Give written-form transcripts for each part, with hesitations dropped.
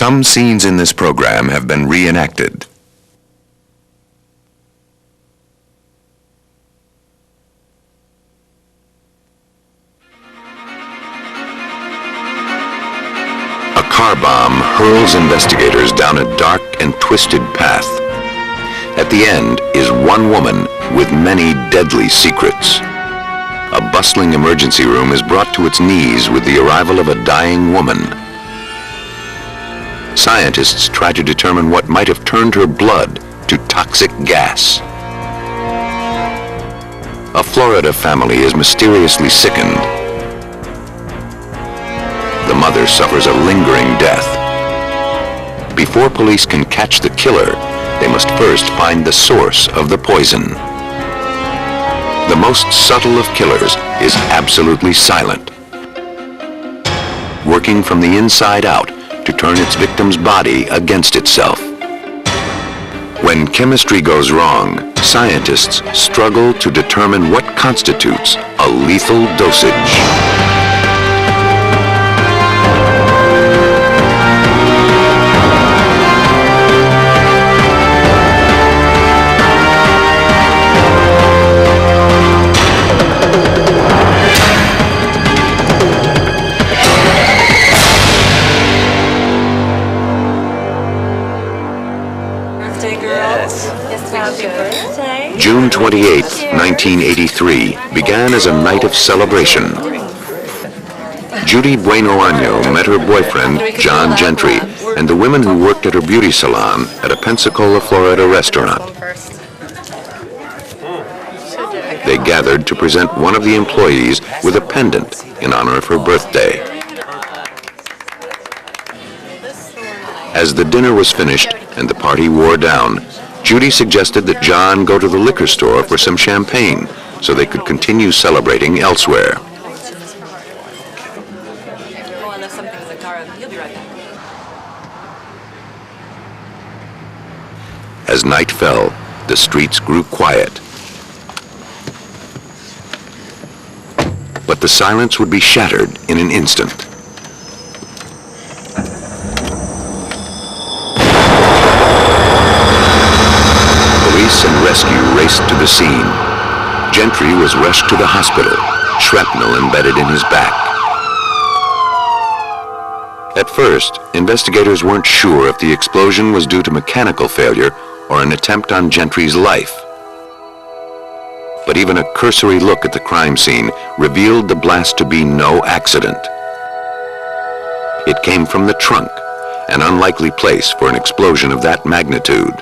Some scenes in this program have been reenacted. A car bomb hurls investigators down a dark and twisted path. At the end is one woman with many deadly secrets. A bustling emergency room is brought to its knees with the arrival of a dying woman. Scientists try to determine what might have turned her blood to toxic gas. A Florida family is mysteriously sickened. The mother suffers a lingering death. Before police can catch the killer, they must first find the source of the poison. The most subtle of killers is absolutely silent, working from the inside out to turn its victim's body against itself. When chemistry goes wrong, scientists struggle to determine what constitutes a lethal dosage. June 28, 1983, began as a night of celebration. Judy Buenoano met her boyfriend, John Gentry, and the women who worked at her beauty salon at a Pensacola, Florida restaurant. They gathered to present one of the employees with a pendant in honor of her birthday. As the dinner was finished and the party wore down, Judy suggested that John go to the liquor store for some champagne so they could continue celebrating elsewhere. As night fell, the streets grew quiet. But the silence would be shattered in an instant. Police and rescue raced to the scene. Gentry was rushed to the hospital, shrapnel embedded in his back. At first, investigators weren't sure if the explosion was due to mechanical failure or an attempt on Gentry's life. But even a cursory look at the crime scene revealed the blast to be no accident. It came from the trunk, an unlikely place for an explosion of that magnitude.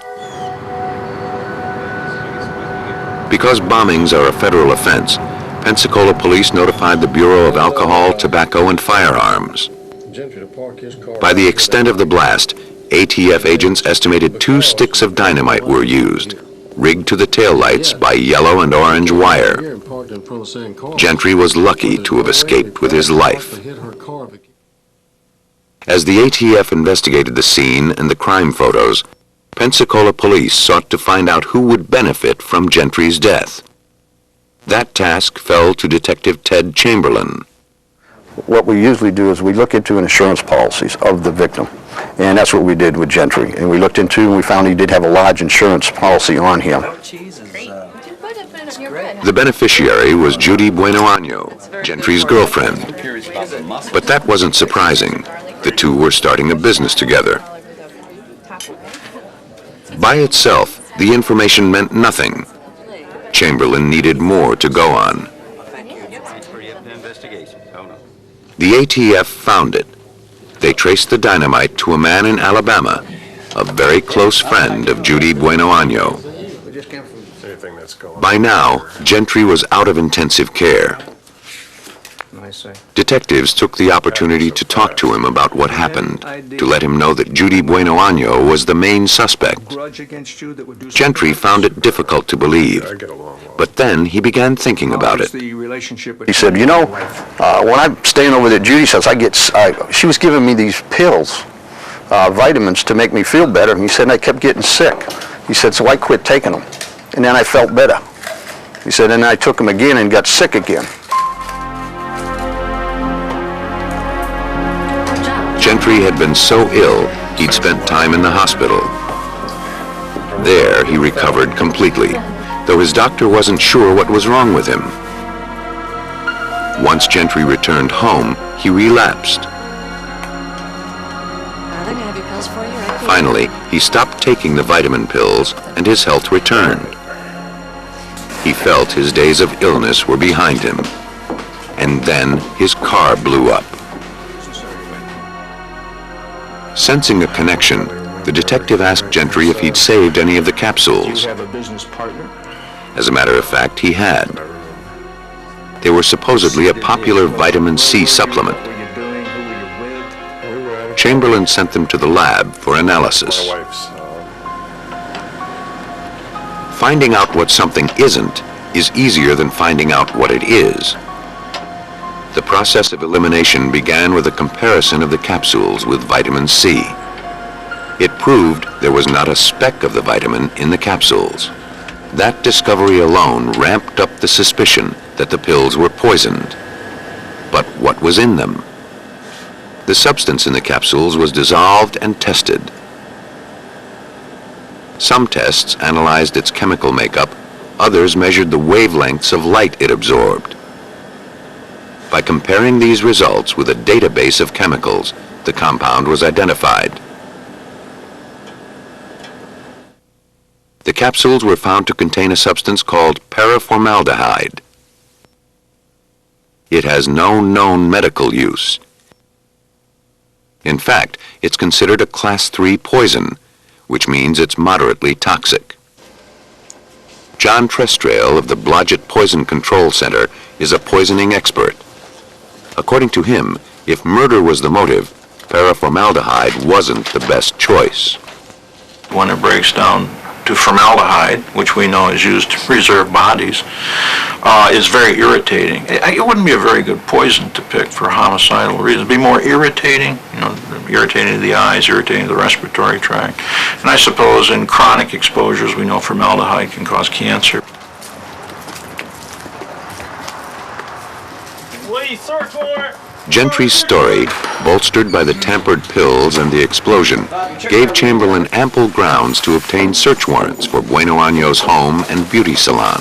Because bombings are a federal offense, Pensacola police notified the Bureau of Alcohol, Tobacco, and Firearms. By the extent of the blast, ATF agents estimated 2 sticks of dynamite were used, rigged to the taillights by yellow and orange wire. Gentry was lucky to have escaped with his life. As the ATF investigated the scene and the crime photos, Pensacola police sought to find out who would benefit from Gentry's death. That task fell to Detective Ted Chamberlain. What we usually do is we look into insurance policies of the victim, and that's what we did with Gentry. And we looked into and we found he did have a large insurance policy on him. The beneficiary was Judy Buenoano, Gentry's girlfriend. But that wasn't surprising. The two were starting a business together. By itself, the information meant nothing. Chamberlain needed more to go on. The ATF found it. They traced the dynamite to a man in Alabama, a very close friend of Judy Buenoano. By now, Gentry was out of intensive care. Detectives took the opportunity to talk to him about what happened, to let him know that Judy Buenoano was the main suspect. Gentry found it difficult to believe, but then he began thinking about it. He said, you know, when I'm staying over at Judy's house, she was giving me these pills, vitamins to make me feel better, and he said, and I kept getting sick. He said, so I quit taking them, and then I felt better. He said, and I took them again and got sick again. Gentry had been so ill, he'd spent time in the hospital. There, he recovered completely, though his doctor wasn't sure what was wrong with him. Once Gentry returned home, he relapsed. Finally, he stopped taking the vitamin pills, and his health returned. He felt his days of illness were behind him. And then his car blew up. Sensing a connection, the detective asked Gentry if he'd saved any of the capsules. As a matter of fact, he had. They were supposedly a popular vitamin C supplement. Chamberlain sent them to the lab for analysis. Finding out what something isn't is easier than finding out what it is. The process of elimination began with a comparison of the capsules with vitamin C. It proved there was not a speck of the vitamin in the capsules. That discovery alone ramped up the suspicion that the pills were poisoned. But what was in them? The substance in the capsules was dissolved and tested. Some tests analyzed its chemical makeup, others measured the wavelengths of light it absorbed. By comparing these results with a database of chemicals, the compound was identified. The capsules were found to contain a substance called paraformaldehyde. It has no known medical use. In fact, it's considered a Class 3 poison, which means it's moderately toxic. John Trestrail of the Blodgett Poison Control Center is a poisoning expert. According to him, if murder was the motive, paraformaldehyde wasn't the best choice. When it breaks down to formaldehyde, which we know is used to preserve bodies, is very irritating. It wouldn't be a very good poison to pick for homicidal reasons. It'd be more irritating, irritating to the eyes, irritating to the respiratory tract. And I suppose in chronic exposures, we know formaldehyde can cause cancer. Gentry's story, bolstered by the tampered pills and the explosion, gave Chamberlain ample grounds to obtain search warrants for Buenoano's home and beauty salon.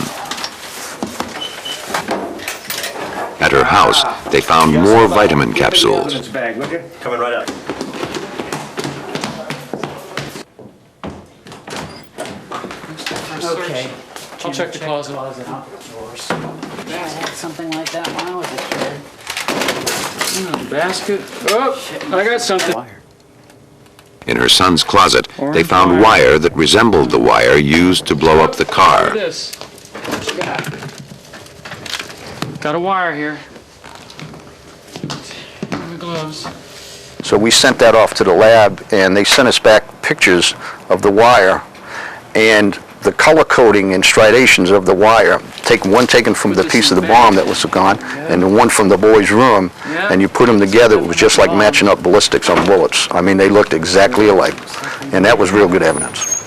At her house, they found more vitamin capsules. Coming right up. Okay. I'll check the closet. Yeah, I had something like that when I was a kid. Basket. Oh, I got something. In her son's closet, they found wire that resembled the wire used to blow up the car. This. What you got? Got a wire here. The gloves. So we sent that off to the lab, and they sent us back pictures of the wire and the color coding and striations of the wire. One taken from the piece of the bomb that was gone, and the one from the boy's room, and you put them together, it was just like matching up ballistics on bullets. I mean, they looked exactly alike, and that was real good evidence.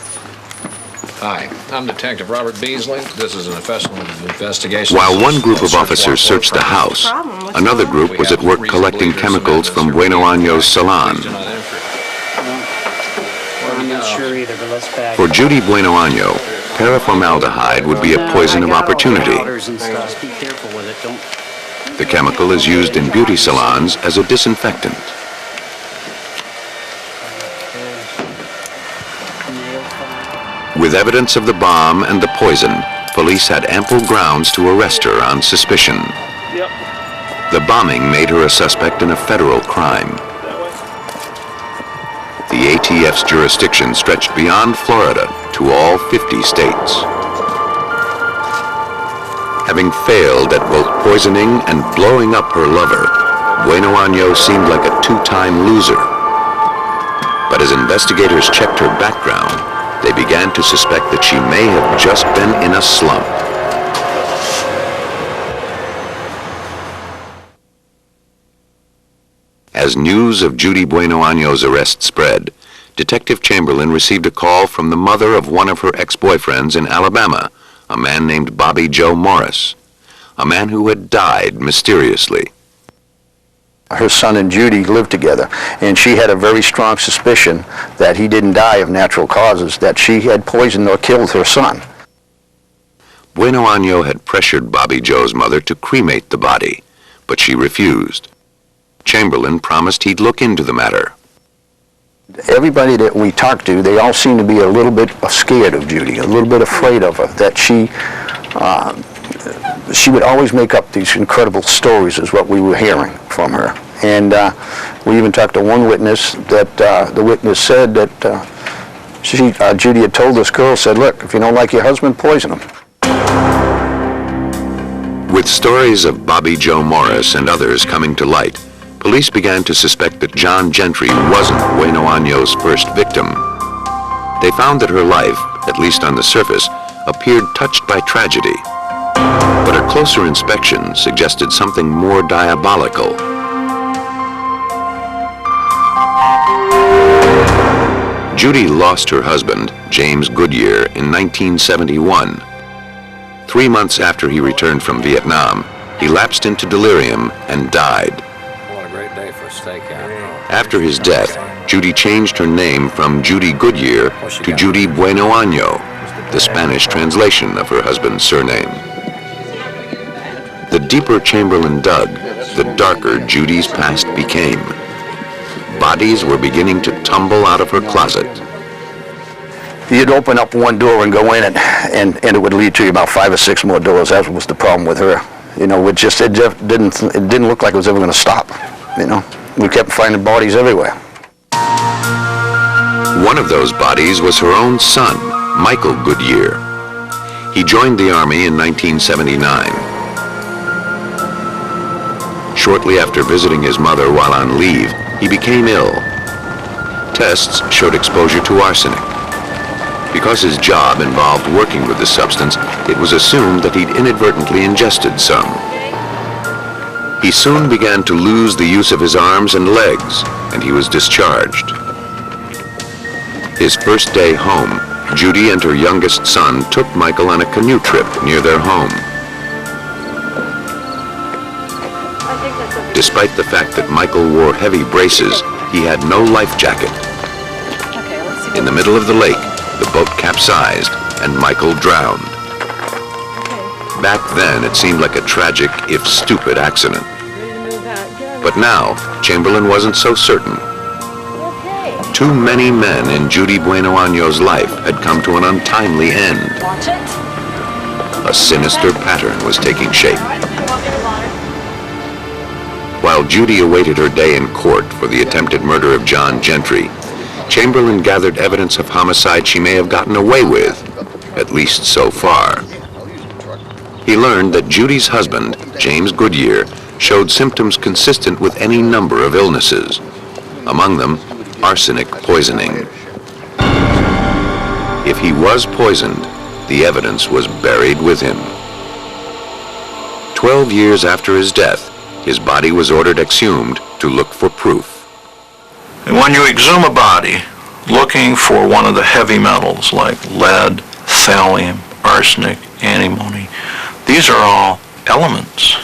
Hi, I'm Detective Robert Beasley. This is an official investigation. While one group of officers searched the house, another group was at work collecting chemicals from Buenoano's salon. I'm not sure either, but let's back. For Judy Buenoano, paraformaldehyde would be a poison of opportunity. Powders and stuff. Be careful with it. Don't. The chemical is used in beauty salons as a disinfectant. With evidence of the bomb and the poison, police had ample grounds to arrest her on suspicion. Yep. The bombing made her a suspect in a federal crime. The ATF's jurisdiction stretched beyond Florida to all 50 states. Having failed at both poisoning and blowing up her lover, Buenoano seemed like a two-time loser. But as investigators checked her background, they began to suspect that she may have just been in a slump. As news of Judy Buenoano's arrest spread, Detective Chamberlain received a call from the mother of one of her ex-boyfriends in Alabama, a man named Bobby Joe Morris, a man who had died mysteriously. Her son and Judy lived together, and she had a very strong suspicion that he didn't die of natural causes, that she had poisoned or killed her son. Buenoano had pressured Bobby Joe's mother to cremate the body, but she refused. Chamberlain promised he'd look into the matter. Everybody that we talked to, they all seemed to be a little bit scared of Judy, a little bit afraid of her, that she would always make up these incredible stories is what we were hearing from her. And we even talked to one witness that the witness said that Judy had told this girl, said, look, if you don't like your husband, poison him. With stories of Bobby Joe Morris and others coming to light, police began to suspect that John Gentry wasn't Buenoano's first victim. They found that her life, at least on the surface, appeared touched by tragedy. But a closer inspection suggested something more diabolical. Judy lost her husband, James Goodyear, in 1971. 3 months after he returned from Vietnam, he lapsed into delirium and died. What a great day for a stakeout. After his death, Judy changed her name from Judy Goodyear to Judy Buenoano, the Spanish translation of her husband's surname. The deeper Chamberlain dug, the darker Judy's past became. Bodies were beginning to tumble out of her closet. You'd open up one door and go in it, and it would lead to about 5 or 6 more doors. That was the problem with her. You know, it just didn't look like it was ever going to stop. You know, we kept finding bodies everywhere. One of those bodies was her own son, Michael Goodyear. He joined the Army in 1979. Shortly after visiting his mother while on leave, he became ill. Tests showed exposure to arsenic. Because his job involved working with the substance, it was assumed that he'd inadvertently ingested some. He soon began to lose the use of his arms and legs, and he was discharged. His first day home, Judy and her youngest son took Michael on a canoe trip near their home. Despite the fact that Michael wore heavy braces, he had no life jacket. In the middle of the lake, the boat capsized and Michael drowned. Back then, it seemed like a tragic, if stupid, accident. But now, Chamberlain wasn't so certain. Too many men in Judy Buenoano's life had come to an untimely end. A sinister pattern was taking shape. While Judy awaited her day in court for the attempted murder of John Gentry, Chamberlain gathered evidence of homicide she may have gotten away with, at least so far. He learned that Judy's husband, James Goodyear, showed symptoms consistent with any number of illnesses, among them arsenic poisoning. If he was poisoned, the evidence was buried with him. 12 years after his death, his body was ordered exhumed to look for proof. And when you exhume a body looking for one of the heavy metals like lead, thallium, arsenic, antimony, these are all elements.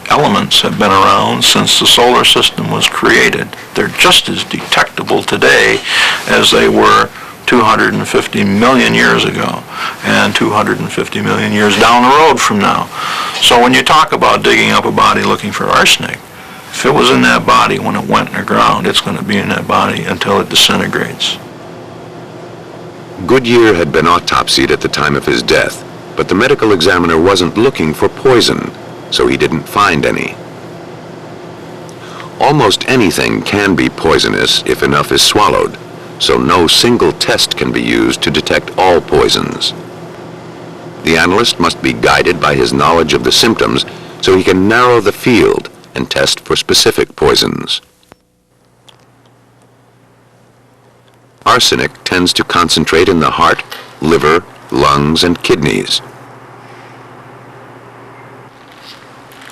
Elements have been around since the solar system was created. They're just as detectable today as they were 250 million years ago and 250 million years down the road from now. So when you talk about digging up a body looking for arsenic, if it was in that body when it went in the ground, it's going to be in that body until it disintegrates. Goodyear had been autopsied at the time of his death, but the medical examiner wasn't looking for poison, so he didn't find any. Almost anything can be poisonous if enough is swallowed, so no single test can be used to detect all poisons. The analyst must be guided by his knowledge of the symptoms so he can narrow the field and test for specific poisons. Arsenic tends to concentrate in the heart, liver, lungs, and kidneys.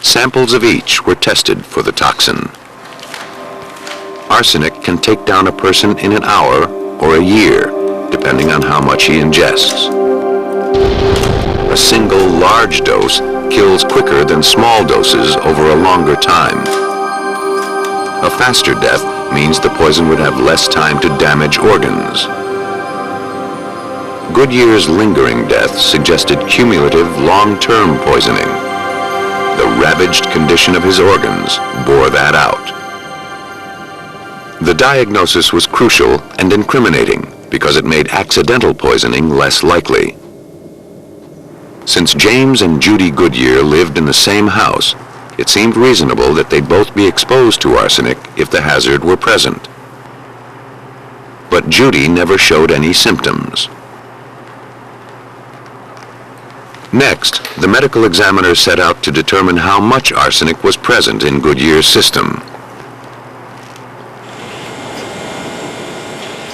Samples of each were tested for the toxin. Arsenic can take down a person in an hour or a year, depending on how much he ingests. A single large dose kills quicker than small doses over a longer time. A faster death means the poison would have less time to damage organs. Goodyear's lingering death suggested cumulative long-term poisoning. The ravaged condition of his organs bore that out. The diagnosis was crucial and incriminating because it made accidental poisoning less likely. Since James and Judy Goodyear lived in the same house, it seemed reasonable that they'd both be exposed to arsenic if the hazard were present. But Judy never showed any symptoms. Next, the medical examiner set out to determine how much arsenic was present in Goodyear's system.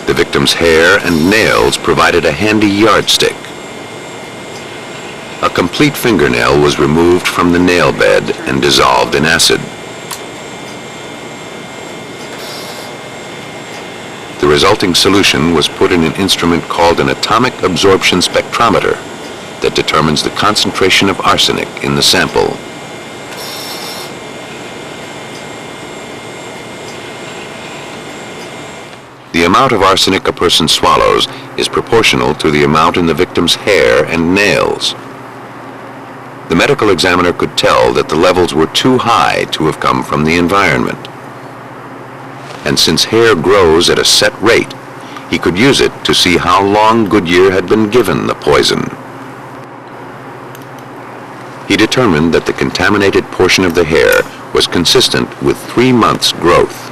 The victim's hair and nails provided a handy yardstick. A complete fingernail was removed from the nail bed and dissolved in acid. The resulting solution was put in an instrument called an atomic absorption spectrometer that determines the concentration of arsenic in the sample. The amount of arsenic a person swallows is proportional to the amount in the victim's hair and nails. The medical examiner could tell that the levels were too high to have come from the environment. And since hair grows at a set rate, he could use it to see how long Goodyear had been given the poison. He determined that the contaminated portion of the hair was consistent with 3 months' growth.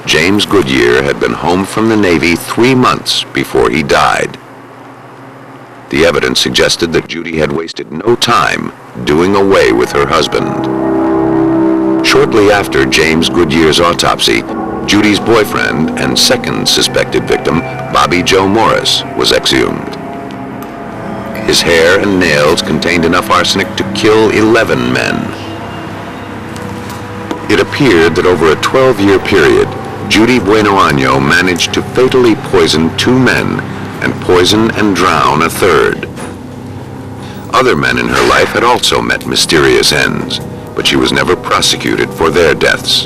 James Goodyear had been home from the Navy 3 months before he died. The evidence suggested that Judy had wasted no time doing away with her husband. Shortly after James Goodyear's autopsy, Judy's boyfriend and second suspected victim, Bobby Joe Morris, was exhumed. His hair and nails contained enough arsenic to kill 11 men. It appeared that over a 12-year period, Judy Buenoano managed to fatally poison 2 men and poison and drown a third. Other men in her life had also met mysterious ends, but she was never prosecuted for their deaths.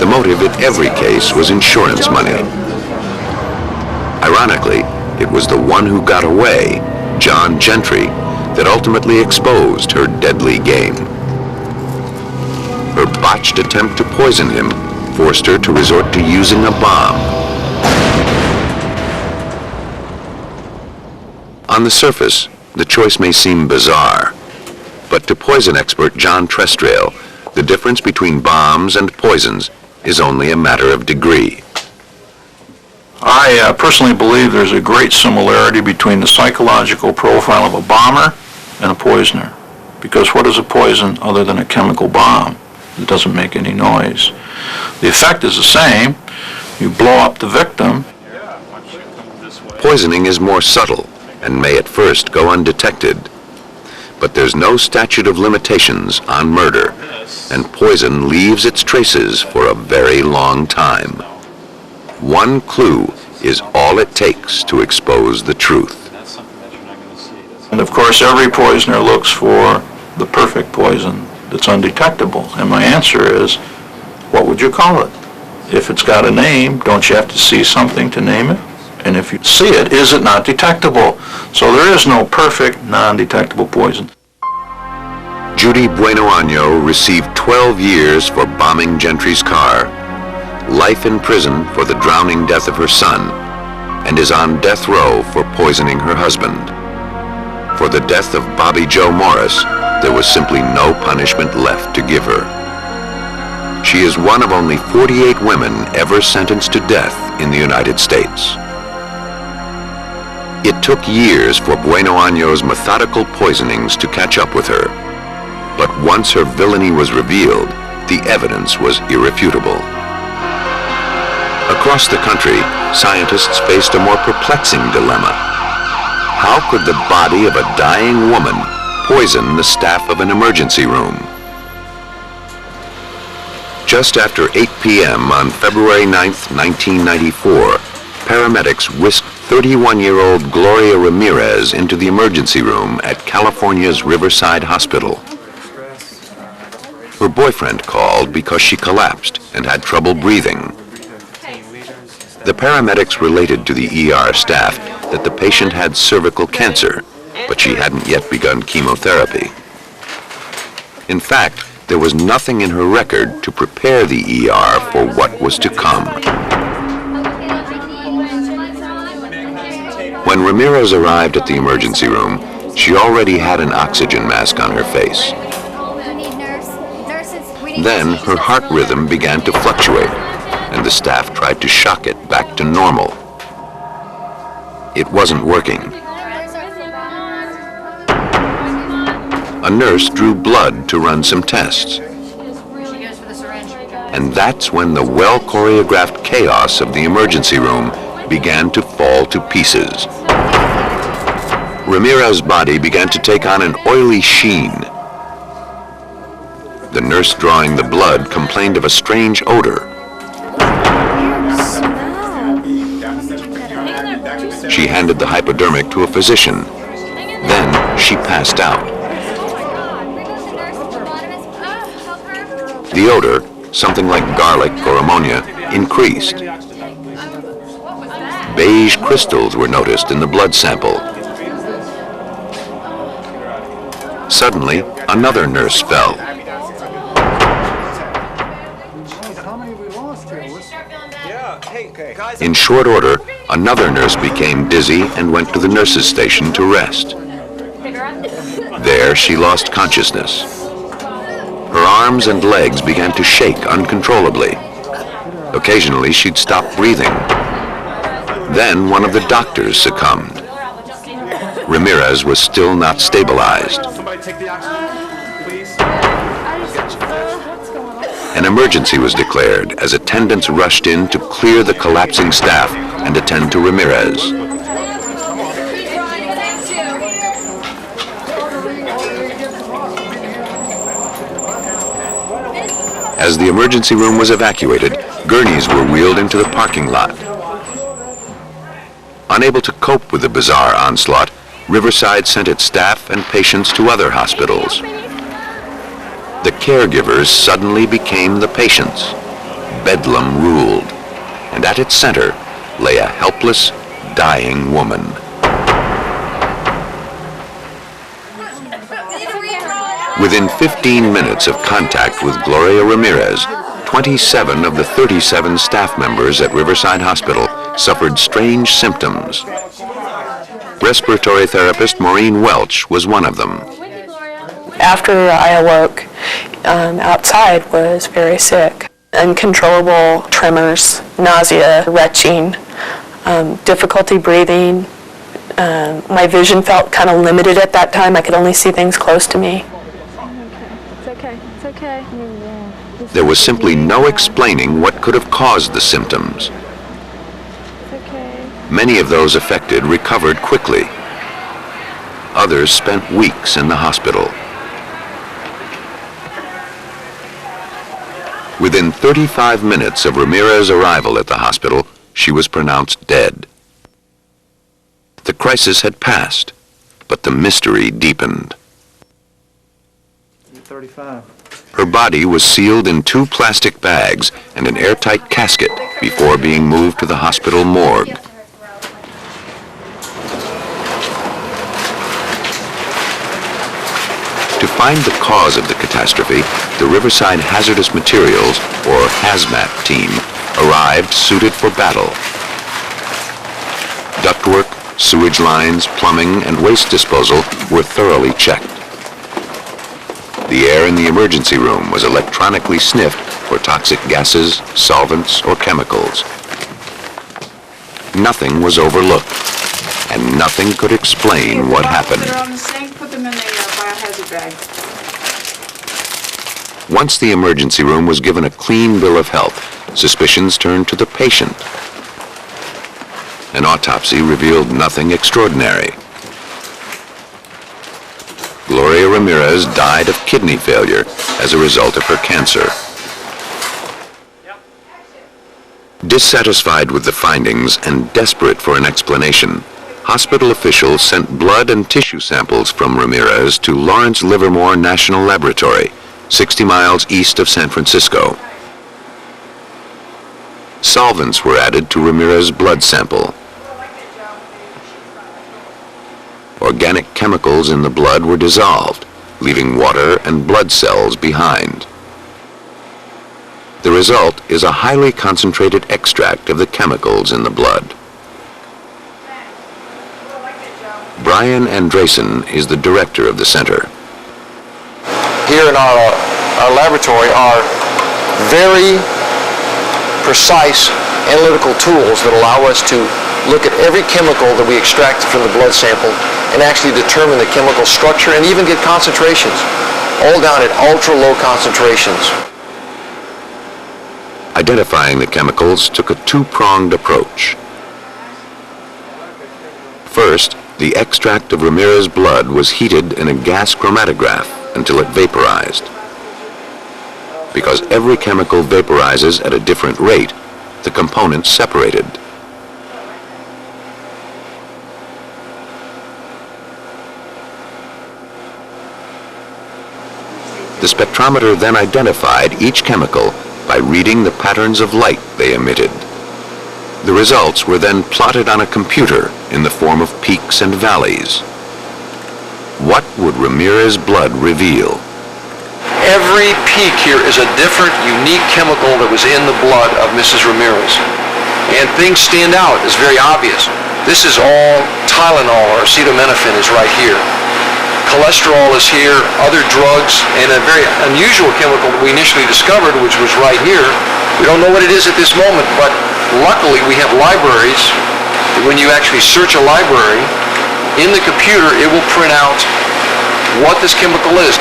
The motive in every case was insurance money. Ironically, it was the one who got away, John Gentry, that ultimately exposed her deadly game. Her botched attempt to poison him forced her to resort to using a bomb. On the surface, the choice may seem bizarre, but to poison expert John Trestrail, the difference between bombs and poisons is only a matter of degree. I personally believe there's a great similarity between the psychological profile of a bomber and a poisoner. Because what is a poison other than a chemical bomb? It doesn't make any noise. The effect is the same. You blow up the victim. Poisoning is more subtle and may at first go undetected. But there's no statute of limitations on murder, and poison leaves its traces for a very long time. One clue is all it takes to expose the truth. And of course, every poisoner looks for the perfect poison that's undetectable. And my answer is, what would you call it? If it's got a name, don't you have to see something to name it? And if you see it, is it not detectable? So there is no perfect, non-detectable poison. Judy Buenoano received 12 years for bombing Gentry's car, life in prison for the drowning death of her son, and is on death row for poisoning her husband. For the death of Bobby Joe Morris, there was simply no punishment left to give her. She is one of only 48 women ever sentenced to death in the United States. It took years for Buenoano's methodical poisonings to catch up with her, but once her villainy was revealed, the evidence was irrefutable. Across the country, scientists faced a more perplexing dilemma. How could the body of a dying woman poison the staff of an emergency room? Just after 8 p.m. on February 9, 1994, paramedics whisked 31-year-old Gloria Ramirez into the emergency room at California's Riverside Hospital. Her boyfriend called because she collapsed and had trouble breathing. The paramedics related to the ER staff that the patient had cervical cancer, but she hadn't yet begun chemotherapy. In fact, there was nothing in her record to prepare the ER for what was to come. When Ramirez arrived at the emergency room, she already had an oxygen mask on her face. Then her heart rhythm began to fluctuate, and the staff tried to shock it back to normal. It wasn't working. A nurse drew blood to run some tests. And that's when the well-choreographed chaos of the emergency room began to fall to pieces. Ramirez's body began to take on an oily sheen. The nurse drawing the blood complained of a strange odor. She handed the hypodermic to a physician. Then she passed out. The odor, something like garlic or ammonia, increased. Beige crystals were noticed in the blood sample. Suddenly, another nurse fell. In short order, another nurse became dizzy and went to the nurses' station to rest. There, she lost consciousness. Her arms and legs began to shake uncontrollably. Occasionally, she'd stop breathing. Then one of the doctors succumbed. Ramirez was still not stabilized. An emergency was declared as attendants rushed in to clear the collapsing staff and attend to Ramirez. As the emergency room was evacuated, gurneys were wheeled into the parking lot. Unable to cope with the bizarre onslaught, Riverside sent its staff and patients to other hospitals. The caregivers suddenly became the patients. Bedlam ruled, and at its center lay a helpless, dying woman. Within 15 minutes of contact with Gloria Ramirez, 27 of the 37 staff members at Riverside Hospital suffered strange symptoms. Respiratory therapist Maureen Welch was one of them. After I awoke, outside was very sick. Uncontrollable tremors, nausea, retching, difficulty breathing. My vision felt kind of limited at that time. I could only see things close to me. It's okay. There was simply no explaining what could have caused the symptoms. Many of those affected recovered quickly. Others spent weeks in the hospital. Within 35 minutes of Ramirez's arrival at the hospital, she was pronounced dead. The crisis had passed, but the mystery deepened. 35. Her body was sealed in 2 plastic bags and an airtight casket before being moved to the hospital morgue. To find the cause of the catastrophe, the Riverside Hazardous Materials, or HAZMAT team, arrived suited for battle. Ductwork, sewage lines, plumbing, and waste disposal were thoroughly checked. The air in the emergency room was electronically sniffed for toxic gases, solvents, or chemicals. Nothing was overlooked, and nothing could explain what happened. They're on the sink, put them in the biohazard bag. Once the emergency room was given a clean bill of health, suspicions turned to the patient. An autopsy revealed nothing extraordinary. Gloria Ramirez died of kidney failure as a result of her cancer. Dissatisfied with the findings and desperate for an explanation, hospital officials sent blood and tissue samples from Ramirez to Lawrence Livermore National Laboratory, 60 miles east of San Francisco. Solvents were added to Ramirez's blood sample. Organic chemicals in the blood were dissolved, leaving water and blood cells behind. The result is a highly concentrated extract of the chemicals in the blood. Brian Andresen is the director of the center. Here in our laboratory are very precise analytical tools that allow us to look at every chemical that we extract from the blood sample and actually determine the chemical structure and even get concentrations, all down at ultra-low concentrations. Identifying the chemicals took a two-pronged approach. First, the extract of Ramirez's blood was heated in a gas chromatograph until it vaporized. Because every chemical vaporizes at a different rate, the components separated. The spectrometer then identified each chemical by reading the patterns of light they emitted. The results were then plotted on a computer in the form of peaks and valleys. What would Ramirez's blood reveal? Every peak here is a different, unique chemical that was in the blood of Mrs. Ramirez. And things stand out. It's very obvious. This is all Tylenol or acetaminophen is right here. Cholesterol is here, other drugs, and a very unusual chemical that we initially discovered, which was right here. We don't know what it is at this moment, but luckily we have libraries. When you actually search a library, in the computer it will print out what this chemical is.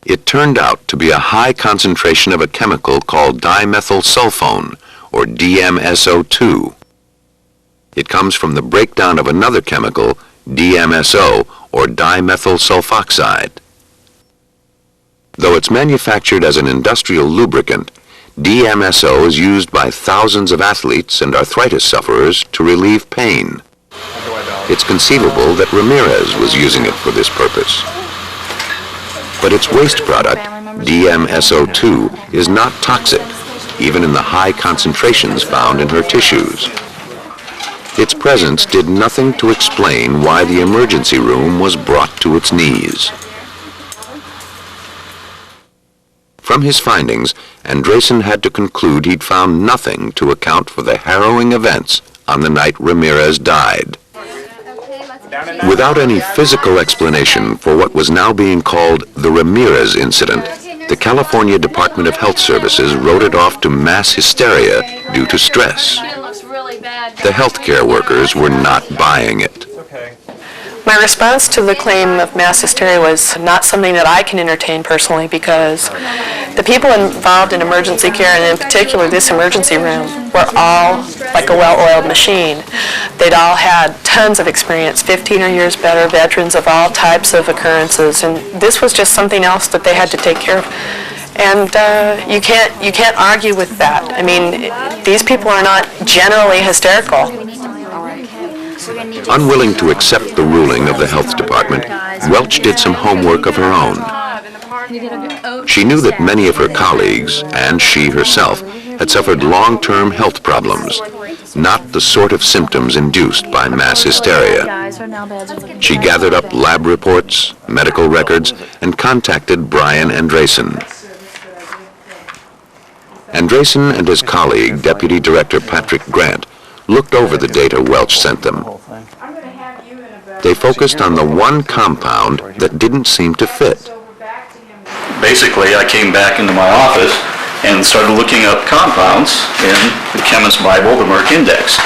It turned out to be a high concentration of a chemical called dimethylsulfone, or DMSO2. It comes from the breakdown of another chemical, DMSO, or dimethyl sulfoxide. Though it's manufactured as an industrial lubricant, DMSO is used by thousands of athletes and arthritis sufferers to relieve pain. It's conceivable that Ramirez was using it for this purpose. But its waste product, DMSO2, is not toxic, even in the high concentrations found in her tissues. Its presence did nothing to explain why the emergency room was brought to its knees. From his findings, Andresen had to conclude he'd found nothing to account for the harrowing events on the night Ramirez died. Without any physical explanation for what was now being called the Ramirez incident, the California Department of Health Services wrote it off to mass hysteria due to stress. The healthcare workers were not buying it. My response to the claim of mass hysteria was not something that I can entertain personally, because the people involved in emergency care, and in particular this emergency room, were all like a well-oiled machine. They'd all had tons of experience, 15 or years better, veterans of all types of occurrences, and this was just something else that they had to take care of. And you can't argue with that. I mean, these people are not generally hysterical. Unwilling to accept the ruling of the health department, Welch did some homework of her own. She knew that many of her colleagues, and she herself, had suffered long-term health problems, not the sort of symptoms induced by mass hysteria. She gathered up lab reports, medical records, and contacted Brian Andresen. Andresen and his colleague, Deputy Director Patrick Grant, looked over the data Welch sent them. They focused on the one compound that didn't seem to fit. Basically, I came back into my office and started looking up compounds in the Chemist's Bible, the Merck Index.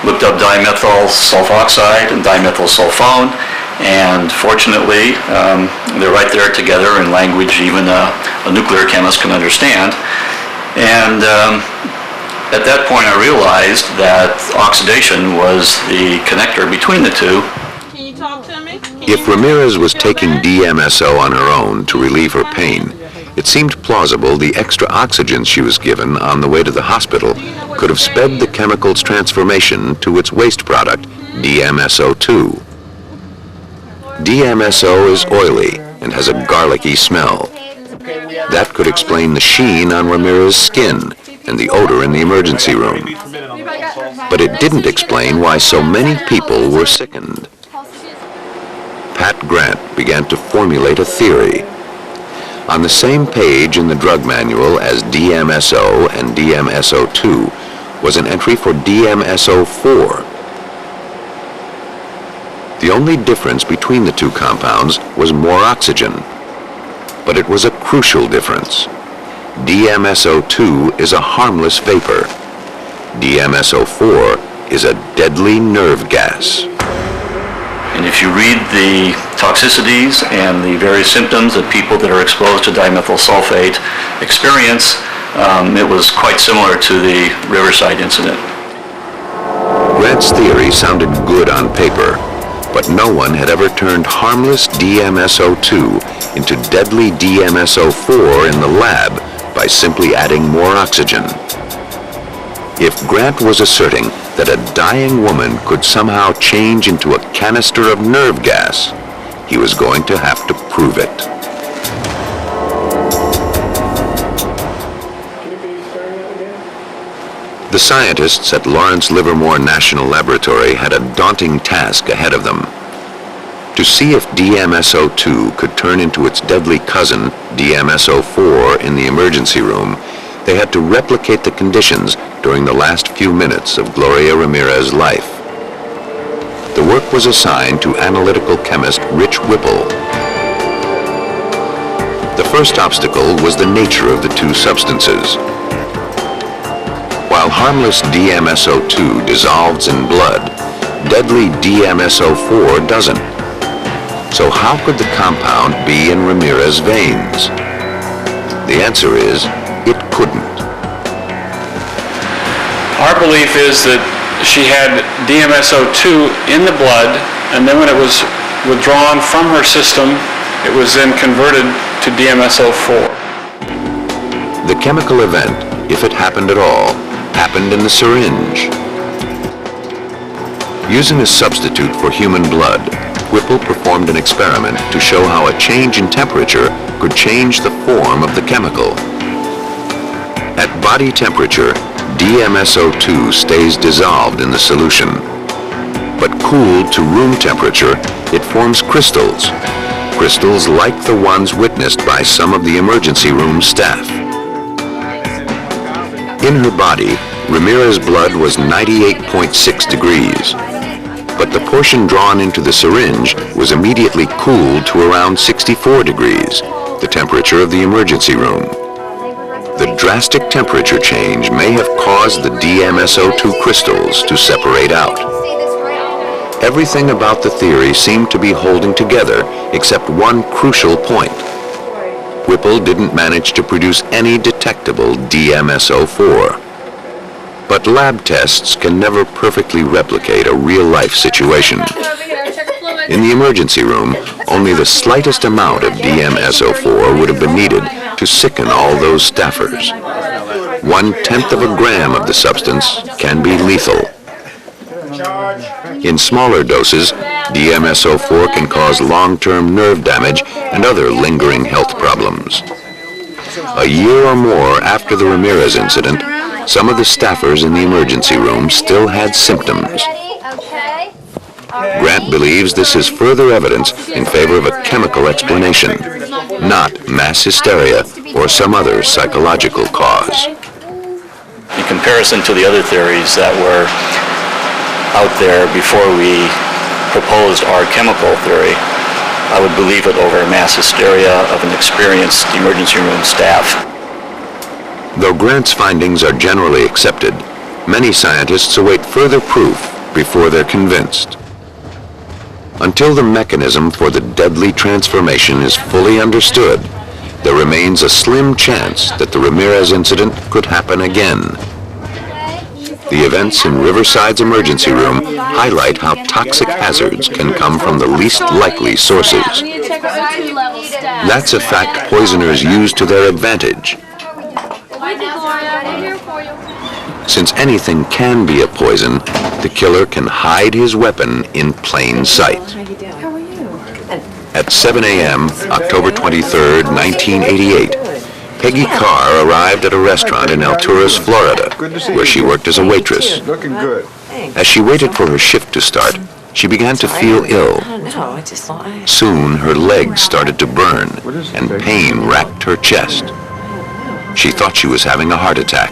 Looked up dimethyl sulfoxide and dimethyl sulfone, and fortunately, they're right there together in language even a nuclear chemist can understand. And at that point, I realized that oxidation was the connector between the two. Can you talk to me? If Ramirez was taking DMSO on her own to relieve her pain, it seemed plausible the extra oxygen she was given on the way to the hospital could have sped the chemical's transformation to its waste product, DMSO2. DMSO is oily and has a garlicky smell. That could explain the sheen on Ramirez's skin and the odor in the emergency room. But it didn't explain why so many people were sickened. Pat Grant began to formulate a theory. On the same page in the drug manual as DMSO and DMSO2 was an entry for DMSO4. The only difference between the two compounds was more oxygen, but it was a crucial difference. DMSO2 is a harmless vapor. DMSO4 is a deadly nerve gas. And if you read the toxicities and the various symptoms that people that are exposed to dimethyl sulfate experience, it was quite similar to the Riverside incident. Grant's theory sounded good on paper, but no one had ever turned harmless DMSO2 into deadly DMSO4 in the lab by simply adding more oxygen. If Grant was asserting that a dying woman could somehow change into a canister of nerve gas, he was going to have to prove it. The scientists at Lawrence Livermore National Laboratory had a daunting task ahead of them. To see if DMSO2 could turn into its deadly cousin, DMSO4, in the emergency room, they had to replicate the conditions during the last few minutes of Gloria Ramirez's life. The work was assigned to analytical chemist Rich Whipple. The first obstacle was the nature of the two substances. While harmless DMSO2 dissolves in blood, deadly DMSO4 doesn't. So how could the compound be in Ramirez's veins? The answer is, it couldn't. Our belief is that she had DMSO2 in the blood, and then when it was withdrawn from her system, it was then converted to DMSO4. The chemical event, if it happened at all, happened in the syringe. Using a substitute for human blood, Whipple performed an experiment to show how a change in temperature could change the form of the chemical. At body temperature, DMSO2 stays dissolved in the solution. But cooled to room temperature, it forms crystals. Crystals like the ones witnessed by some of the emergency room staff. In her body, Ramirez's blood was 98.6 degrees. But the portion drawn into the syringe was immediately cooled to around 64 degrees, the temperature of the emergency room. The drastic temperature change may have caused the DMSO2 crystals to separate out. Everything about the theory seemed to be holding together except one crucial point. Whipple didn't manage to produce any detectable DMSO4. But lab tests can never perfectly replicate a real-life situation. In the emergency room, only the slightest amount of DMSO4 would have been needed to sicken all those staffers. 1/10 of a gram of the substance can be lethal. In smaller doses, DMSO4 can cause long-term nerve damage and other lingering health problems. A year or more after the Ramirez incident, some of the staffers in the emergency room still had symptoms. Grant believes this is further evidence in favor of a chemical explanation, not mass hysteria or some other psychological cause. In comparison to the other theories that were out there before we proposed our chemical theory, I would believe it over mass hysteria of an experienced emergency room staff. Though Grant's findings are generally accepted, many scientists await further proof before they're convinced. Until the mechanism for the deadly transformation is fully understood, there remains a slim chance that the Ramirez incident could happen again. The events in Riverside's emergency room highlight how toxic hazards can come from the least likely sources. That's a fact poisoners use to their advantage. Since anything can be a poison, the killer can hide his weapon in plain sight. At 7 a.m., October 23, 1988, Peggy Carr arrived at a restaurant in Alturas, Florida, where she worked as a waitress. Looking good. As she waited for her shift to start, she began to feel ill. Soon, her legs started to burn, and pain racked her chest. She thought she was having a heart attack.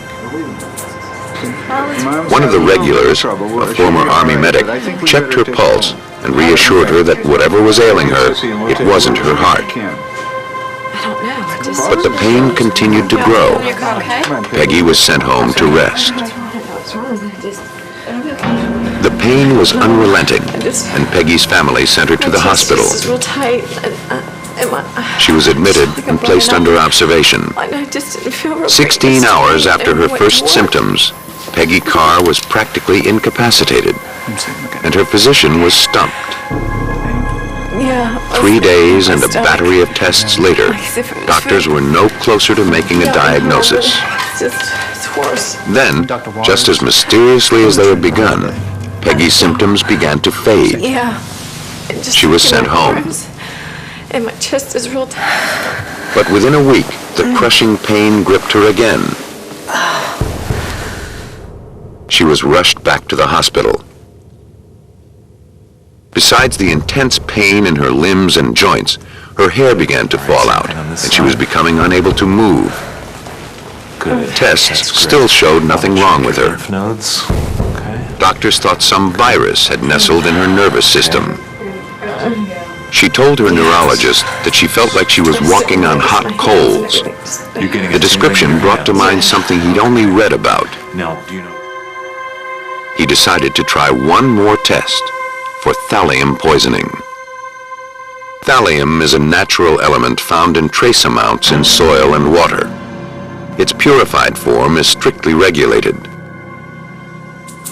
One of the regulars, a former Army medic, checked her pulse and reassured her that whatever was ailing her, it wasn't her heart. But the pain continued to grow. Peggy was sent home to rest. The pain was unrelenting, and Peggy's family sent her to the hospital. She was admitted and placed under observation. 16 hours after her first symptoms, Peggy Carr was practically incapacitated, and her physician was stumped. 3 days and a battery of tests later, doctors were no closer to making a diagnosis. Then, just as mysteriously as they had begun, Peggy's symptoms began to fade. She was sent home. And my chest is real tight. But within a week, the crushing pain gripped her again. She was rushed back to the hospital. Besides the intense pain in her limbs and joints, her hair began to fall out, and she was becoming unable to move. Tests still showed nothing wrong with her. Doctors thought some virus had nestled in her nervous system. She told her neurologist that she felt like she was walking on hot coals. The description brought to mind something he'd only read about. He decided to try one more test for thallium poisoning. Thallium is a natural element found in trace amounts in soil and water. Its purified form is strictly regulated.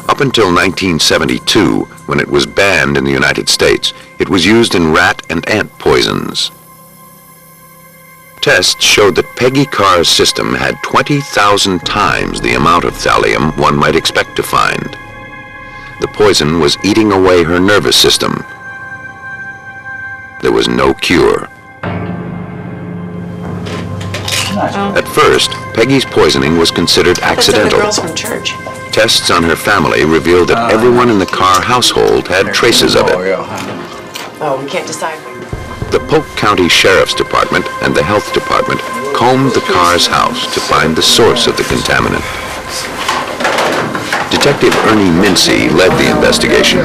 Up until 1972, when it was banned in the United States, it was used in rat and ant poisons. Tests showed that Peggy Carr's system had 20,000 times the amount of thallium one might expect to find. The poison was eating away her nervous system. There was no cure. At first, Peggy's poisoning was considered accidental. Tests on her family revealed that everyone in the Carr household had traces of it. Oh, we can't decide. The Polk County Sheriff's Department and the Health Department combed the Carr's house to find the source of the contaminant. Detective Ernie Mincy led the investigation.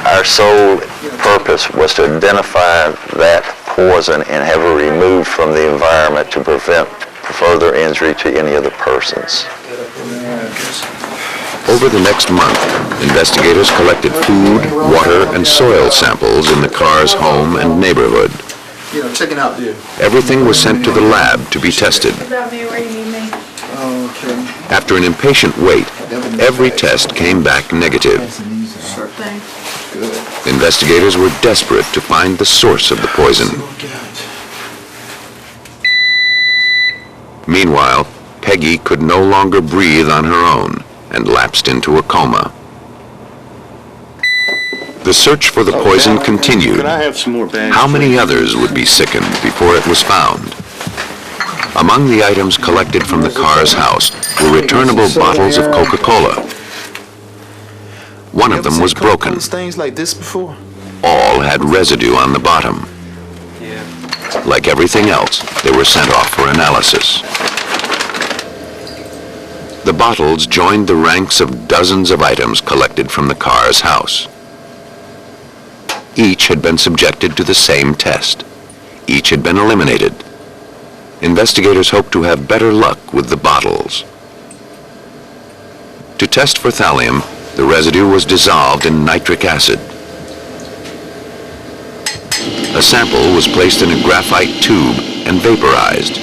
Our sole purpose was to identify that poison and have it removed from the environment to prevent further injury to any of the persons. Over the next month, investigators collected food, water, and soil samples in the Carr's home and neighborhood. Checking out there. Everything was sent to the lab to be tested. After an impatient wait, every test came back negative. Investigators were desperate to find the source of the poison. Meanwhile, Peggy could no longer breathe on her own and lapsed into a coma. The search for the poison continued. Can I have some more bags? How many others would be sickened before it was found? Among the items collected from the Carr's house were returnable bottles of Coca-Cola. One of them was broken. Things like this before? All had residue on the bottom. Like everything else, they were sent off for analysis. The bottles joined the ranks of dozens of items collected from the Carr's house. Each had been subjected to the same test. Each had been eliminated. Investigators hoped to have better luck with the bottles. To test for thallium, the residue was dissolved in nitric acid. A sample was placed in a graphite tube and vaporized.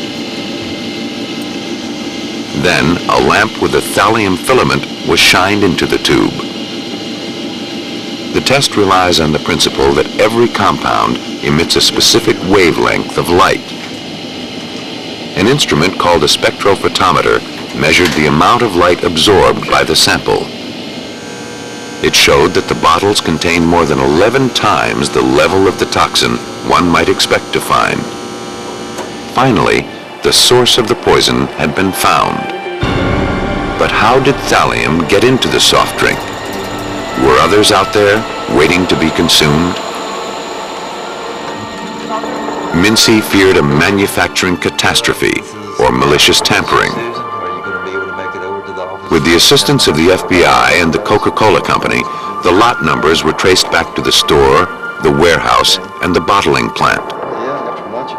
Then, a lamp with a thallium filament was shined into the tube. The test relies on the principle that every compound emits a specific wavelength of light. An instrument called a spectrophotometer measured the amount of light absorbed by the sample. It showed that the bottles contained more than 11 times the level of the toxin one might expect to find. Finally, the source of the poison had been found. But how did thallium get into the soft drink? Were others out there waiting to be consumed? Mincy feared a manufacturing catastrophe or malicious tampering. With the assistance of the FBI and the Coca-Cola Company, the lot numbers were traced back to the store, the warehouse, and the bottling plant.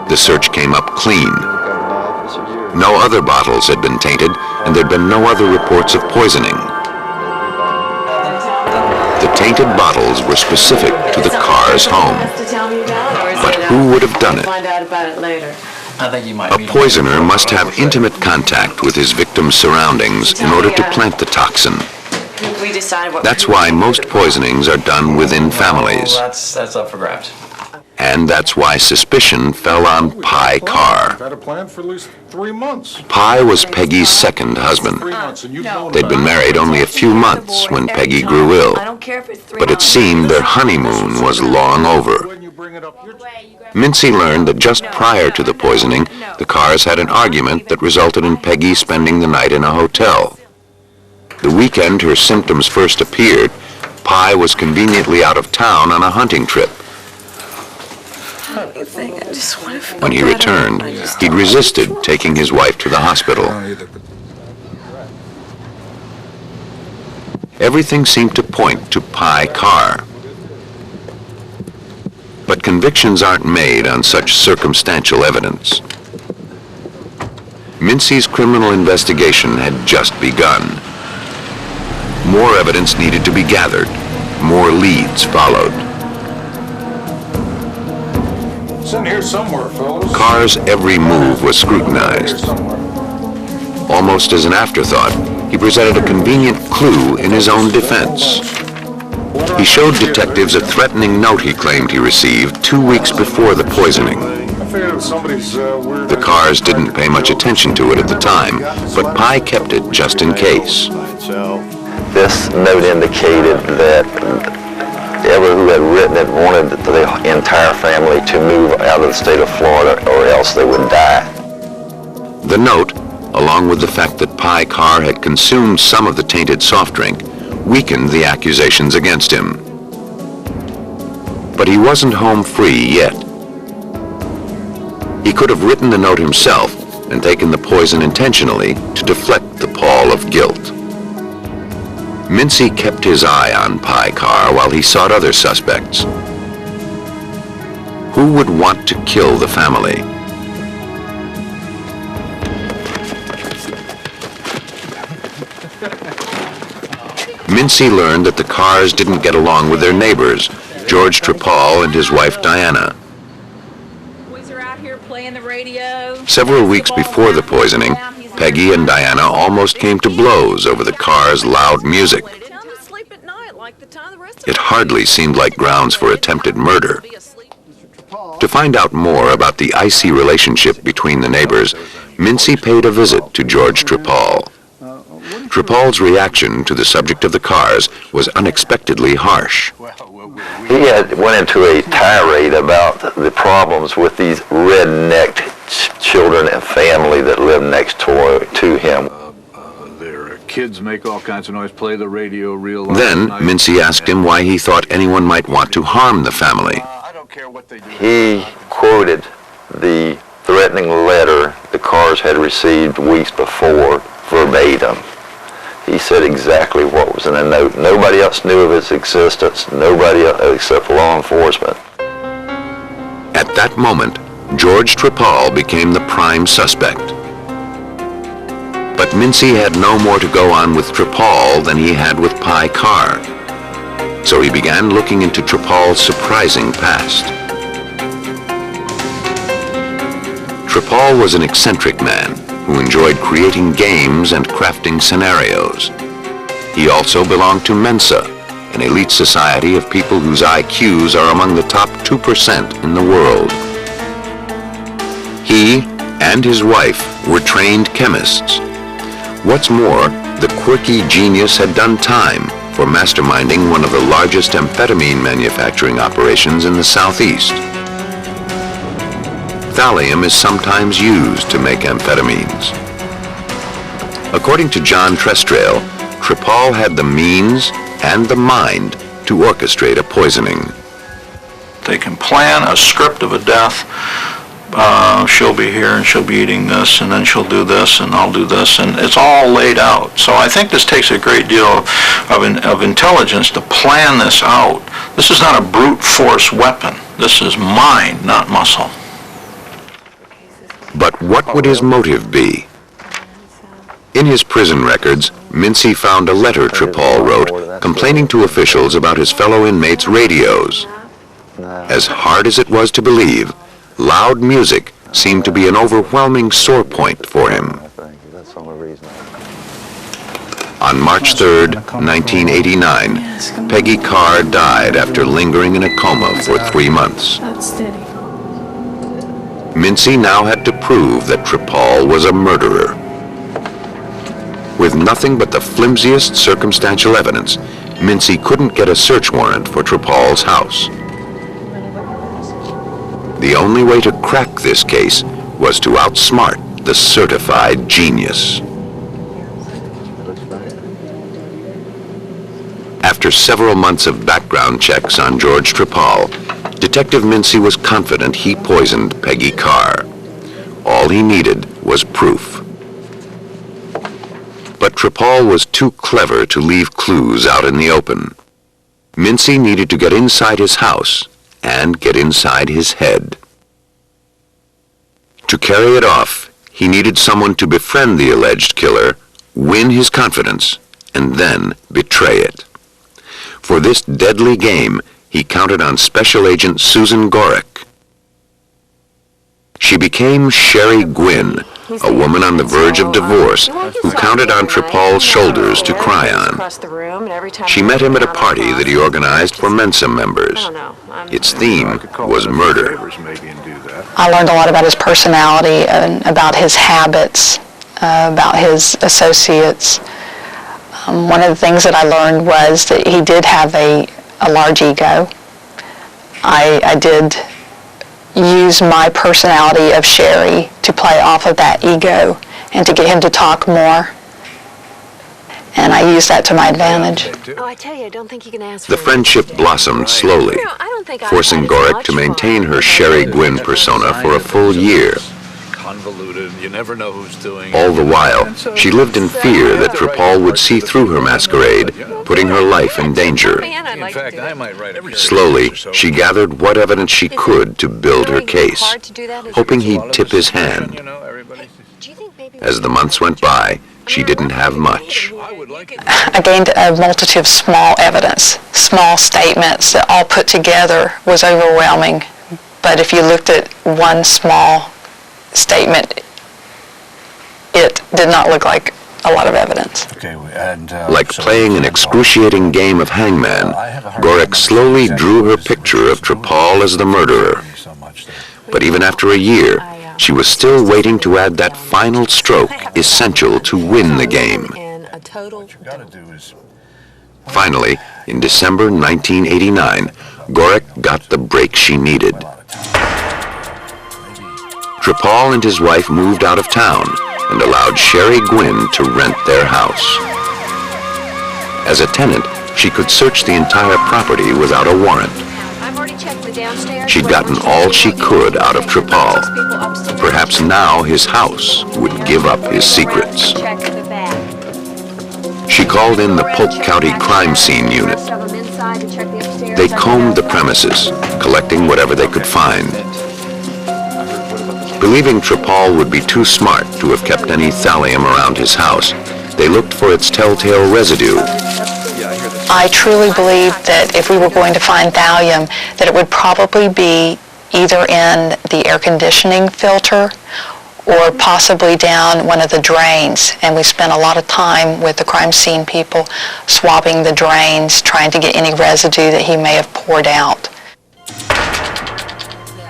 The search came up clean. No other bottles had been tainted, and there'd been no other reports of poisoning. The tainted bottles were specific to the Carr's home. But who would have done it? Find out about it later. I think you might A poisoner must have intimate contact with his victim's surroundings in order to plant the toxin. We decided what. That's why most poisonings are done within families. Well, that's up for grabs. And that's why suspicion fell on Peggy Carr. Had a plan for at least 3 months. Pye was Peggy's second husband. They'd been married only a few months when Peggy grew ill, but it seemed their honeymoon was long over. Mincy learned that just prior to the poisoning, the Carrs had an argument that resulted in Peggy spending the night in a hotel. The weekend her symptoms first appeared, Pye was conveniently out of town on a hunting trip. When he returned, he'd resisted taking his wife to the hospital. Everything seemed to point to Peggy Carr. But convictions aren't made on such circumstantial evidence. Mincy's criminal investigation had just begun. More evidence needed to be gathered. More leads followed. It's in here somewhere, fellas. Carr's every move was scrutinized. Almost as an afterthought, he presented a convenient clue in his own defense. He showed detectives a threatening note he claimed he received 2 weeks before the poisoning. The Carrs didn't pay much attention to it at the time, but Pye kept it just in case. This note indicated that whoever who had written it wanted the entire family to move out of the state of Florida or else they would die. The note, along with the fact that Peggy Carr had consumed some of the tainted soft drink, weakened the accusations against him. But he wasn't home free yet. He could have written the note himself and taken the poison intentionally to deflect the pall of guilt. Mincy kept his eye on Peggy Carr while he sought other suspects. Who would want to kill the family? Mincy learned that the Carrs didn't get along with their neighbors, George Trepal and his wife Diana. Several weeks before the poisoning, Peggy and Diana almost came to blows over the Carrs' loud music. It hardly seemed like grounds for attempted murder. To find out more about the icy relationship between the neighbors, Mincy paid a visit to George Trepal. Trepal's reaction to the subject of the Carrs was unexpectedly harsh. He went into a tirade about the problems with these red-necked children and family that lived next door to him. Their kids make all kinds of noise, play the radio real loud. Then Mincy asked him why he thought anyone might want to harm the family. He quoted the threatening letter the Carrs had received weeks before verbatim. He said exactly what was in the note. Nobody else knew of its existence, nobody else except law enforcement. At that moment, George Trepal became the prime suspect. But Mincy had no more to go on with Trepal than he had with Peggy Carr. So he began looking into Trepal's surprising past. Trepal was an eccentric man who enjoyed creating games and crafting scenarios. He also belonged to Mensa, an elite society of people whose IQs are among the top 2% in the world. He and his wife were trained chemists. What's more, the quirky genius had done time for masterminding one of the largest amphetamine manufacturing operations in the Southeast. Thallium is sometimes used to make amphetamines. According to John Trestrail, Tripal had the means and the mind to orchestrate a poisoning. They can plan a script of a death. She'll be here and she'll be eating this, and then she'll do this, and I'll do this, and it's all laid out. So I think this takes a great deal of intelligence to plan this out. This is not a brute force weapon. This is mind, not muscle. But what would his motive be? In his prison records, Mincy found a letter Tripal wrote complaining to officials about his fellow inmates' radios. As hard as it was to believe, loud music seemed to be an overwhelming sore point for him. On March 3rd, 1989, Peggy Carr died after lingering in a coma for 3 months. Mincy now had to prove that Tripal was a murderer. With nothing but the flimsiest circumstantial evidence, Mincy couldn't get a search warrant for Tripal's house. The only way to crack this case was to outsmart the certified genius. After several months of background checks on George Tripal, Detective Mincy was confident he poisoned Peggy Carr. All he needed was proof. But Tripal was too clever to leave clues out in the open. Mincy needed to get inside his house and get inside his head. To carry it off, he needed someone to befriend the alleged killer, win his confidence, and then betray it. For this deadly game, he counted on Special Agent Susan Gorick. She became Sherry Gwynn, a woman on the verge of divorce who counted on Tripal's shoulders to cry on. She met him at a party that he organized for Mensa members. Its theme was murder. I learned a lot about his personality and about his habits, about his associates. One of the things that I learned was that he did have a large ego. I did use my personality of Sherry to play off of that ego and to get him to talk more. And I used that to my advantage. Oh, I tell you, I don't think you can ask for The friendship blossomed slowly, forcing Gorick to maintain her Sherry Gwynn persona for a full year. Convoluted, you never know who's doing All the while, she lived in fear that Tripal would see through her masquerade, putting her life in danger. In fact, I might write every Slowly, she gathered what evidence she could to build her case, hoping he'd tip his hand. As the months went by, she didn't have much. I gained a multitude of small evidence, small statements that all put together was overwhelming. But if you looked at one small statement, it did not look like a lot of evidence. Like playing an excruciating game of hangman, Gorick slowly drew her picture of Tripal as the murderer. But even after a year, she was still waiting to add that final stroke essential to win the game. Finally, in December 1989, Gorick got the break she needed. Tripal and his wife moved out of town and allowed Sherry Gwynn to rent their house. As a tenant, she could search the entire property without a warrant. She'd gotten all she could out of Tripal. Perhaps now his house would give up his secrets. She called in the Polk County Crime Scene Unit. They combed the premises, collecting whatever they could find. Believing Tripal would be too smart to have kept any thallium around his house, they looked for its telltale residue. I truly believe that if we were going to find thallium, that it would probably be either in the air conditioning filter or possibly down one of the drains. And we spent a lot of time with the crime scene people swabbing the drains, trying to get any residue that he may have poured out.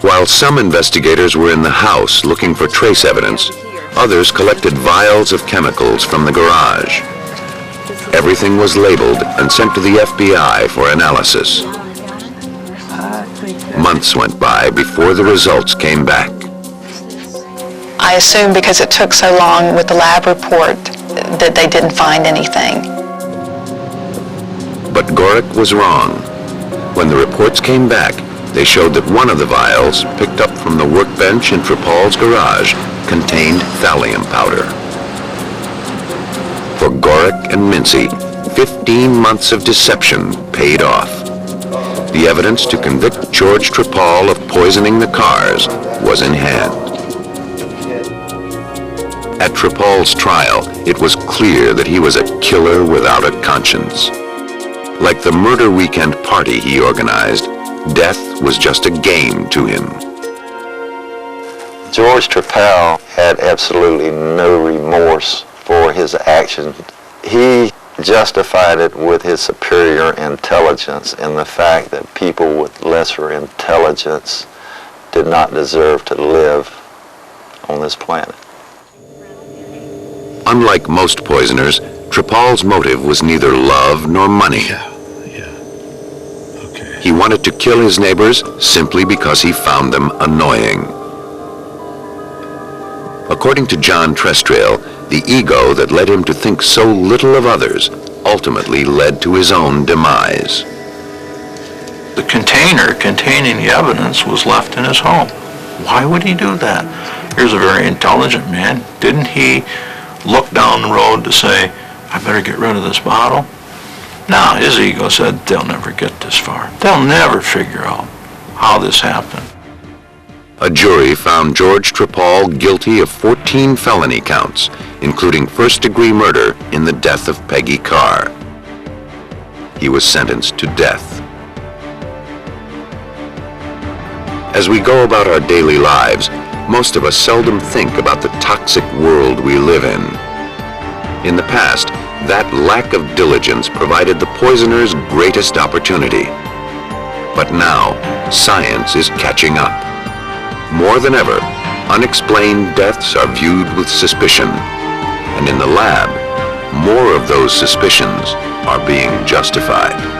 While some investigators were in the house looking for trace evidence, others collected vials of chemicals from the garage. Everything was labeled and sent to the FBI for analysis. Months went by before the results came back. I assumed because it took so long with the lab report that they didn't find anything. But Gorick was wrong. When the reports came back, they showed that one of the vials, picked up from the workbench in Tripal's garage, contained thallium powder. For Gorick and Mincy, 15 months of deception paid off. The evidence to convict George Tripal of poisoning the cars was in hand. At Tripal's trial, it was clear that he was a killer without a conscience. Like the murder weekend party he organized, death was just a game to him. George Tripal had absolutely no remorse for his action. He justified it with his superior intelligence and the fact that people with lesser intelligence did not deserve to live on this planet. Unlike most poisoners, Tripal's motive was neither love nor money. He wanted to kill his neighbors simply because he found them annoying. According to John Trestrail, the ego that led him to think so little of others ultimately led to his own demise. The container containing the evidence was left in his home. Why would he do that? Here's a very intelligent man. Didn't he look down the road to say, I better get rid of this bottle? No, his ego said, they'll never get this far. They'll never figure out how this happened. A jury found George Tripal guilty of 14 felony counts, including first-degree murder in the death of Peggy Carr. He was sentenced to death. As we go about our daily lives, most of us seldom think about the toxic world we live in. In the past, that lack of diligence provided the poisoner's greatest opportunity. But now, science is catching up. More than ever, unexplained deaths are viewed with suspicion, and in the lab, more of those suspicions are being justified.